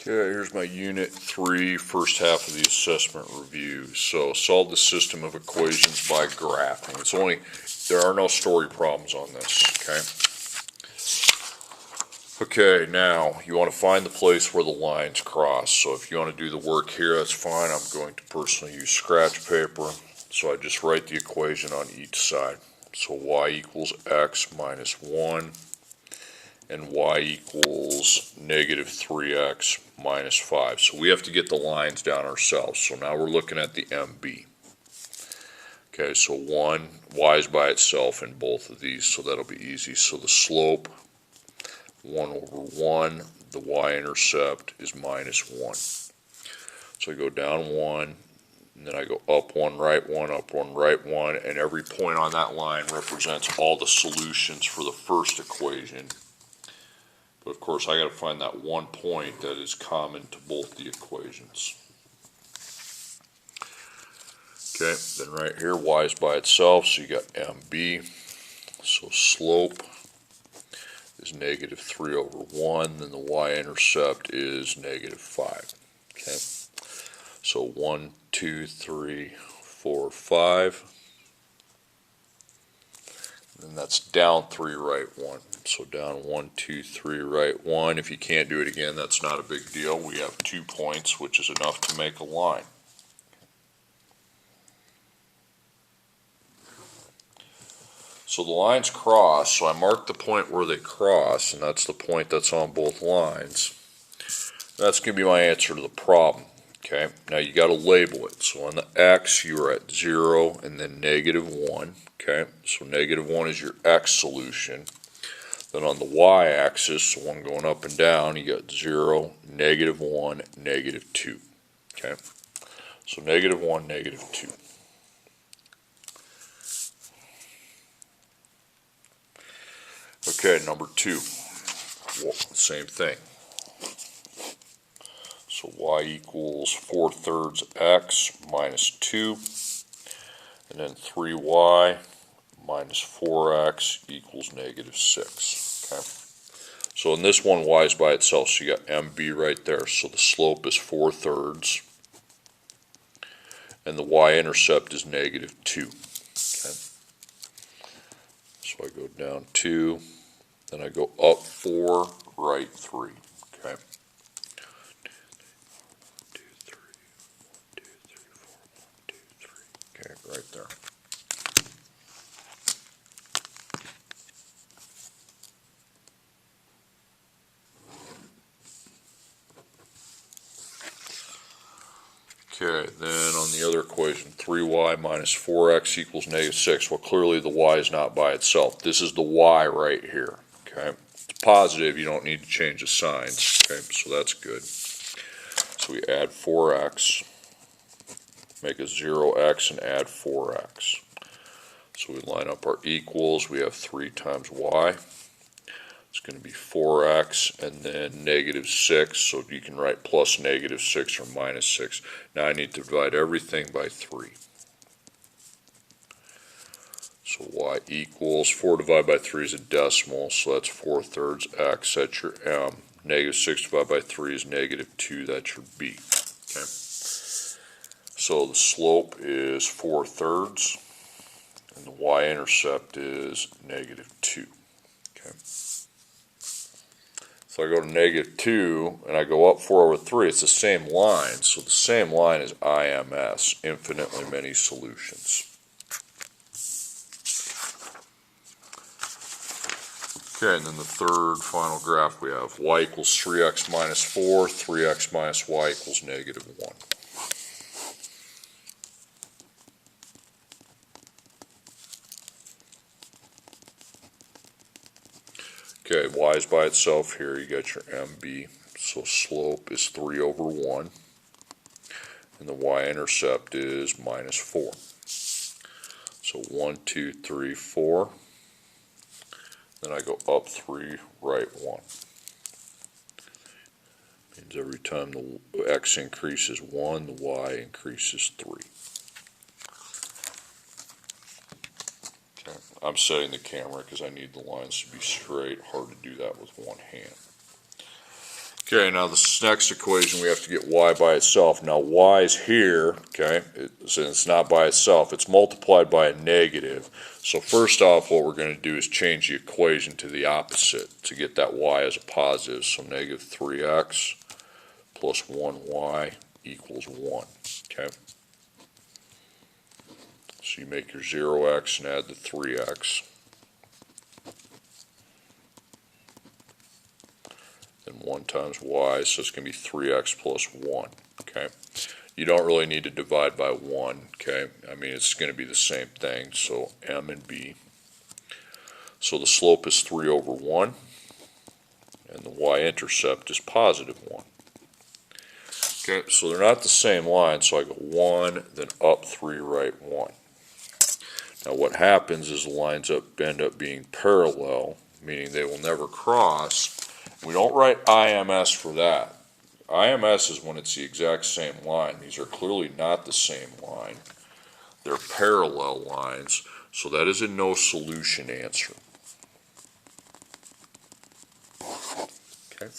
Okay, here's my Unit 3, first half of the assessment review. So, solve the system of equations by graphing. There are no story problems on this, okay? Okay, now, you want to find the place where the lines cross. So if you want to do the work here, that's fine. I'm going to personally use scratch paper. So I just write the equation on each side. So y equals x minus 1. And y equals negative 3x minus 5. So we have to get the lines down ourselves. So now we're looking at the MB. Okay, so y is by itself in both of these, so that'll be easy. So the slope, 1 over 1, the y-intercept is minus 1. So I go down 1, and then I go up 1, right 1, up 1, right 1, and every point on that line represents all the solutions for the first equation. But of course, I got to find that one point that is common to both the equations. Okay, then right here, y is by itself, so you got MB. So slope is negative 3 over 1, then the y-intercept is negative 5. Okay, so 1, 2, 3, 4, 5. And that's down 3, right 1. So down 1, 2, 3, right 1. If you can't do it again, that's not a big deal. We have 2 points, which is enough to make a line. So the lines cross, so I mark the point where they cross, and that's the point that's on both lines. That's going to be my answer to the problem. Okay, now you got to label it. So on the x, you are at 0 and then negative 1. Okay, so negative 1 is your x solution. Then on the y-axis, so one going up and down, you got 0, negative 1, negative 2. Okay, so negative 1, negative 2. Okay, number 2, well, same thing. So y equals 4/3 x minus 2, and then 3y minus 4x equals negative 6. Okay. So in this one, y is by itself, so you got MB right there. So the slope is 4/3, and the y-intercept is negative 2. Okay. So I go down 2, then I go up 4, right 3. Okay. 2, 3, 1, 2, 3, 4, 1, 2, 3. Okay, right there. Okay, then on the other equation, 3y minus 4x equals negative 6. Well, clearly the y is not by itself. This is the y right here. Okay, it's positive. You don't need to change the signs. Okay, so that's good. So we add 4x, make a 0x, and add 4x. So we line up our equals. We have 3 times y. It's going to be 4x and then negative 6, so you can write plus negative 6 or minus 6. Now I need to divide everything by 3. So y equals, 4 divided by 3 is a decimal, so that's 4/3 x, that's your m. Negative 6 divided by 3 is negative 2, that's your b. Okay. So the slope is 4/3, and the y-intercept is negative 2. Okay. So I go to negative 2, and I go up 4 over 3. It's the same line, so the same line is IMS, infinitely many solutions. Okay, and then the third final graph we have y equals 3x minus 4, 3x minus y equals negative 1. Okay, y is by itself here, you got your MB, so slope is 3 over 1, and the y-intercept is minus 4. So 1, 2, 3, 4, then I go up 3, right 1. Means every time the x increases 1, the y increases 3. Okay. I'm setting the camera because I need the lines to be straight. Hard to do that with one hand. Okay, now this next equation we have to get y by itself. Now y is here, okay, since it's not by itself, it's multiplied by a negative. So first off, what we're going to do is change the equation to the opposite to get that y as a positive. So negative 3x plus 1y equals 1, okay. So you make your 0x and add the 3x. Then 1 times y, so it's going to be 3x plus 1, okay? You don't really need to divide by 1, okay? I mean, it's going to be the same thing, so m and b. So the slope is 3 over 1, and the y-intercept is positive 1. Okay, so they're not the same line, so I go 1, then up 3, right 1. Now what happens is the lines end up being parallel, meaning they will never cross. We don't write IMS for that. IMS is when it's the exact same line. These are clearly not the same line. They're parallel lines, so that is a no solution answer. Okay.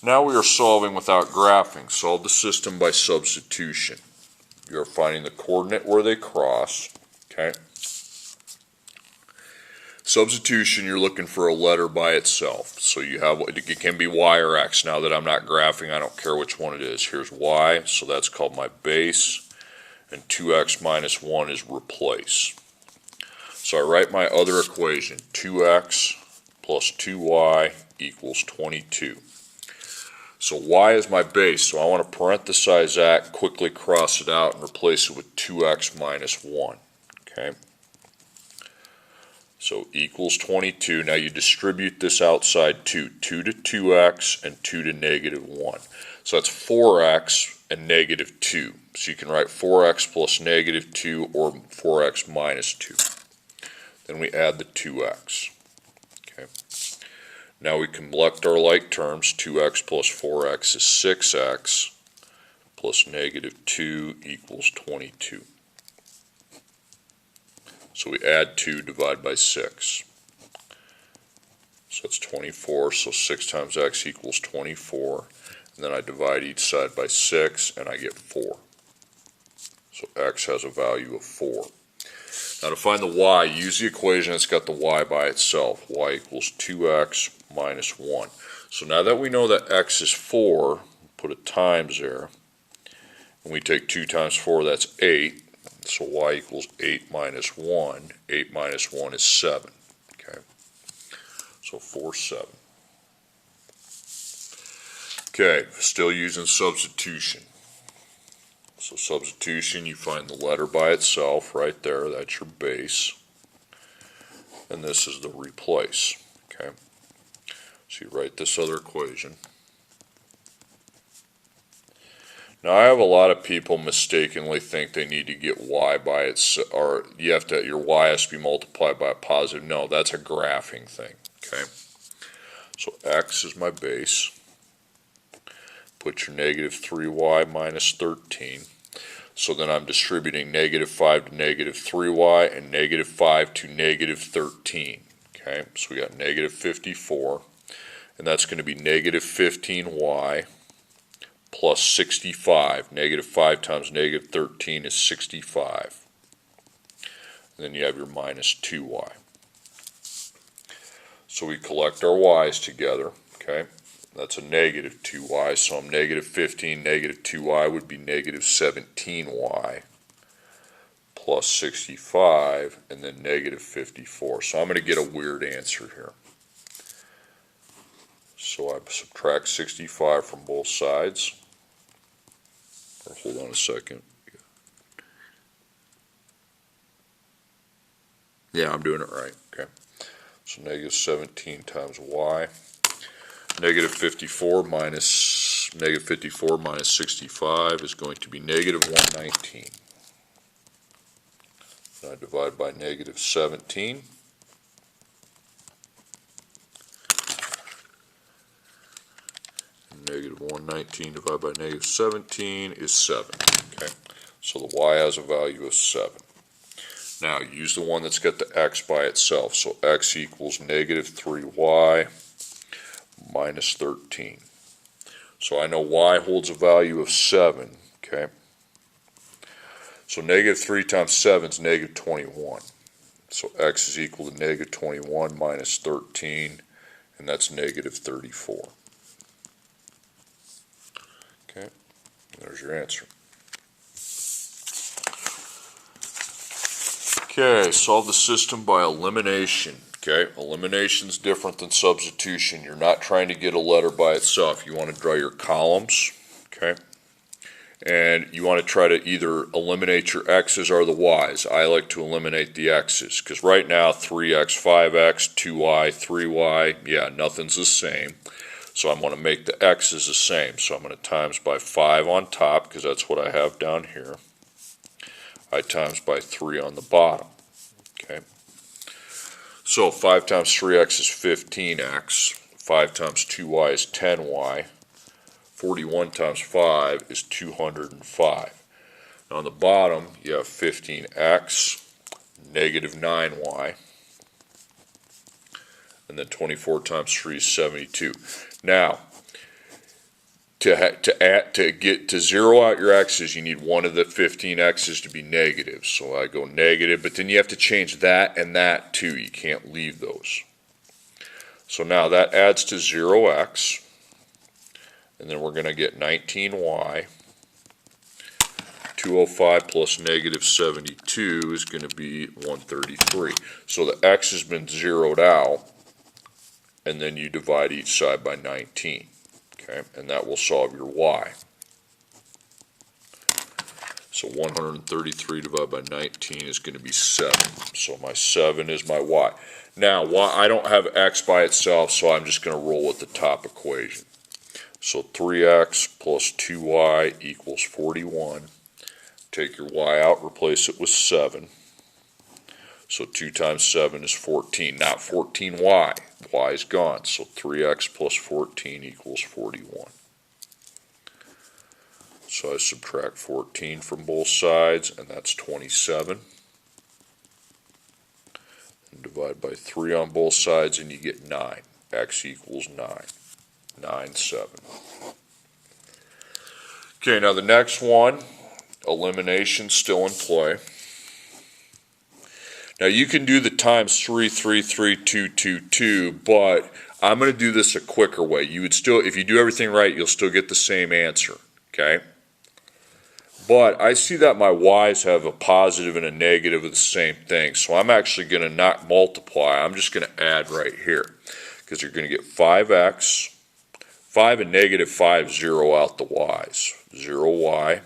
Now we are solving without graphing. Solve the system by substitution. You are finding the coordinate where they cross. Okay. Substitution, you're looking for a letter by itself. So you have, it can be y or x. Now that I'm not graphing, I don't care which one it is. Here's y, so that's called my base, and 2x minus 1 is replace. So I write my other equation, 2x plus 2y equals 22. So y is my base, so I want to parenthesize that, quickly cross it out, and replace it with 2x minus 1. Okay. So equals 22. Now you distribute this outside 2. 2 to 2x and 2 to negative 1. So that's 4x and negative 2. So you can write 4x plus negative 2 or 4x minus 2. Then we add the 2x. Okay. Now we collect our like terms. 2x plus 4x is 6x plus negative 2 equals 22. So we add 2, divide by 6. So it's 24, so 6 times x equals 24. And then I divide each side by 6, and I get 4. So x has a value of 4. Now to find the y, use the equation that's got the y by itself. Y equals 2x minus 1. So now that we know that x is 4, put a times there. And we take 2 times 4, that's 8. So y equals 8 minus 1. 8 minus 1 is 7. Okay. So 4, 7. Okay, still using substitution. So substitution, you find the letter by itself right there. That's your base. And this is the replace. Okay. So you write this other equation. Now I have a lot of people mistakenly think they need to get y by itself, or you have to, your y has to be multiplied by a positive. No, that's a graphing thing. Okay. So x is my base. Put your negative 3y minus 13. So then I'm distributing negative 5 to negative 3y and negative 5 to negative 13. Okay, so we got negative 54, and that's going to be negative 15y plus 65. Negative 5 times negative 13 is 65. And then you have your minus 2y. So we collect our y's together. Okay, that's a negative 2y, so I'm negative 15, negative 2y would be negative 17y plus 65, and then negative 54. So I'm going to get a weird answer here. So I subtract 65 from both sides. Or hold on a second. Yeah, I'm doing it right. Okay. So negative 17 times y. Negative 54 minus 65 is going to be negative 119. And I divide by negative 17. And negative 119 divided by negative 17 is 7. Okay, so the y has a value of 7. Now use the one that's got the x by itself. So x equals negative 3y minus 13. So I know y holds a value of 7, okay? So negative 3 times 7 is negative 21. So x is equal to negative 21 minus 13, and that's negative 34. Okay, there's your answer. Okay, solve the system by elimination. Okay, elimination is different than substitution. You're not trying to get a letter by itself. You want to draw your columns, okay? And you want to try to either eliminate your x's or the y's. I like to eliminate the x's because right now 3x, 5x, 2y, 3y, yeah, nothing's the same. So I'm going to make the x's the same. So I'm going to times by 5 on top because that's what I have down here. I times by 3 on the bottom. Okay. So 5 times 3x is 15x. 5 times 2y is 10y. 41 times 5 is 205. Now on the bottom, you have 15x, negative 9y, and then 24 times 3 is 72. Now, to get to zero out your x's, you need one of the 15 x's to be negative. So I go negative, but then you have to change that and that too. You can't leave those. So now that adds to 0x. And then we're going to get 19y. 205 plus negative 72 is going to be 133. So the x has been zeroed out, and then you divide each side by 19. Okay, and that will solve your y. So 133 divided by 19 is going to be 7. So my 7 is my y. Now, I don't have x by itself, so I'm just going to roll with the top equation. So 3x plus 2y equals 41. Take your y out, replace it with 7. So 2 times 7 is 14, not 14y. Y is gone, so 3x plus 14 equals 41. So I subtract 14 from both sides, and that's 27. And divide by 3 on both sides, and you get 9. X equals 9. 9, 7. Okay, now the next one, elimination still in play. Now you can do the times 3, 3, 3, 2, 2, 2, but I'm going to do this a quicker way. You would still, if you do everything right, you'll still get the same answer, okay? But I see that my y's have a positive and a negative of the same thing, so I'm actually going to not multiply. I'm just going to add right here, because you're going to get 5x. 5 and negative 5 zero out the y's. 0y.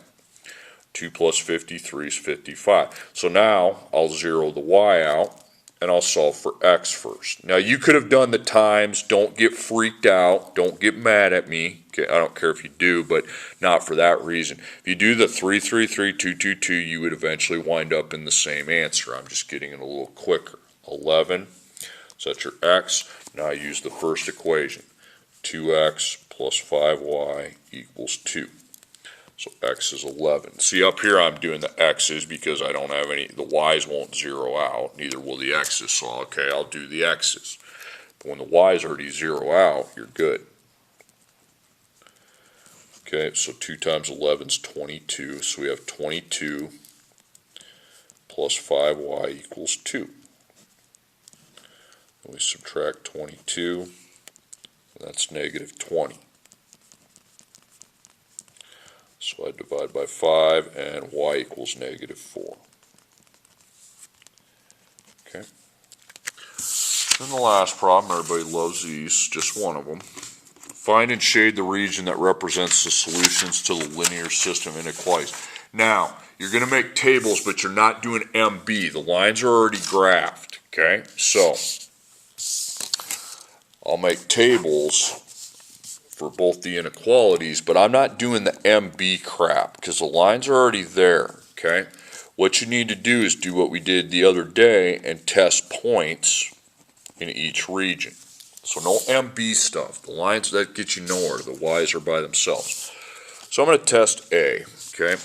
2 plus 53 is 55. So now I'll zero the y out, and I'll solve for x first. Now you could have done the times. Don't get freaked out. Don't get mad at me. Okay, I don't care if you do, but not for that reason. If you do the 3, 3, 3, 2, 2, 2, you would eventually wind up in the same answer. I'm just getting it a little quicker. 11. So that's your x. Now I use the first equation. 2x plus 5y equals 2. So x is 11. See, up here I'm doing the x's because I don't have any, the y's won't zero out, neither will the x's. So, okay, I'll do the x's. But when the y's already zero out, you're good. Okay, so 2 times 11 is 22. So we have 22 plus 5y equals 2. And we subtract 22. That's negative 20. So I divide by 5, and y equals negative 4. Okay. Then the last problem, everybody loves these, just one of them. Find and shade the region that represents the solutions to the linear system inequalities. Now, you're going to make tables, but you're not doing MB. The lines are already graphed. Okay, so I'll make tables for both the inequalities, but I'm not doing the MB crap because the lines are already there, okay? What you need to do is do what we did the other day and test points in each region. So no MB stuff. The lines, that get you nowhere. The Y's are by themselves. So I'm going to test A, okay?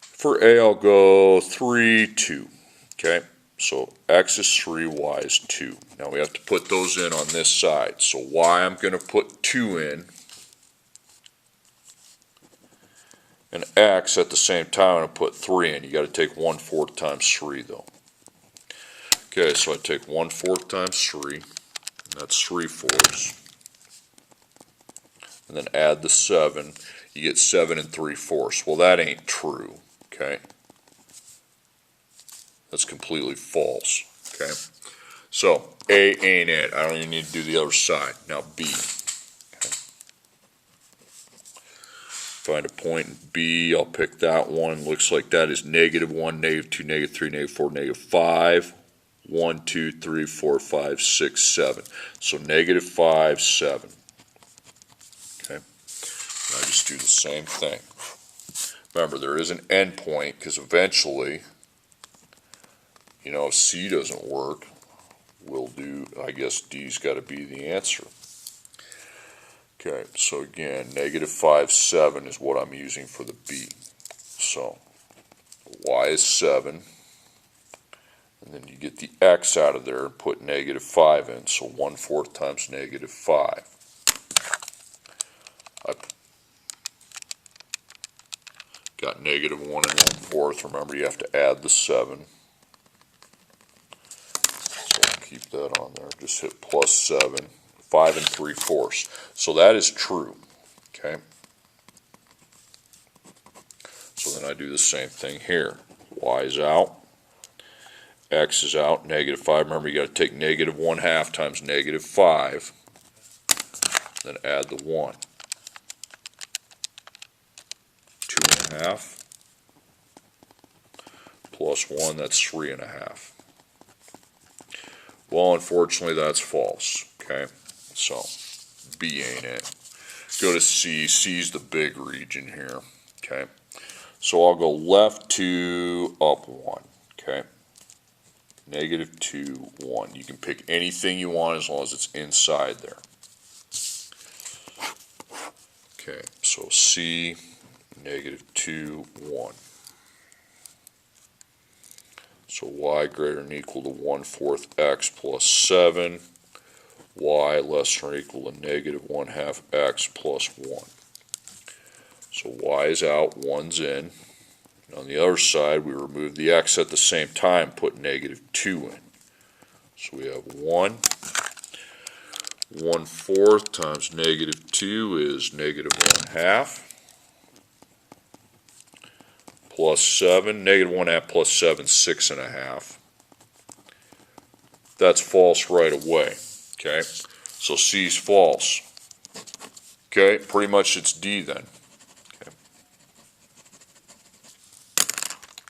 For A, I'll go 3, 2, okay? So x is 3, y is 2. Now we have to put those in on this side. So y I'm going to put 2 in, and x at the same time I'm going to put 3 in. You got to take 1/4 times 3 though. Okay, so I take 1/4 times 3, and that's 3/4. And then add the 7, you get 7 3/4. Well, that ain't true, okay? That's completely false, okay? So, A ain't it. I don't even need to do the other side. Now, B. Okay. Find a point in B. I'll pick that one. Looks like that is -1, -2, -3, -4, -5. 1, 2, 3, 4, 5, 6, 7. So, -5, 7. Okay. I just do the same thing. Remember, there is an endpoint because eventually, you know, if C doesn't work, we'll do, I guess D's got to be the answer. Okay, so again, -5, 7 is what I'm using for the B. So, y is 7, and then you get the x out of there and put -5 in, so 1/4 times -5. I got -1 and 1/4. Remember, you have to add the 7. So I'll keep that on there. Just hit +7. 5 3/4. So that is true. Okay. So then I do the same thing here. Y is out. X is out. -5. Remember, you got to take -1/2 times -5. Then add the 1. 2.5 plus 1, that's 3.5. Well, unfortunately, that's false. Okay, so B ain't it. Go to C. C's the big region here. Okay, so I'll go left 2, up 1. Okay, -2, 1. You can pick anything you want as long as it's inside there. Okay, so C, -2, 1. So y greater than or equal to 1/4 x plus 7. Y less than or equal to -1/2 x plus 1. So y is out, 1's in. And on the other side, we remove the x at the same time, put -2 in. So we have 1. 1/4 times -2 is -1/2. Plus 7, -1/2 plus 7, 6.5. That's false right away. Okay, so C's false. Okay, pretty much it's D then.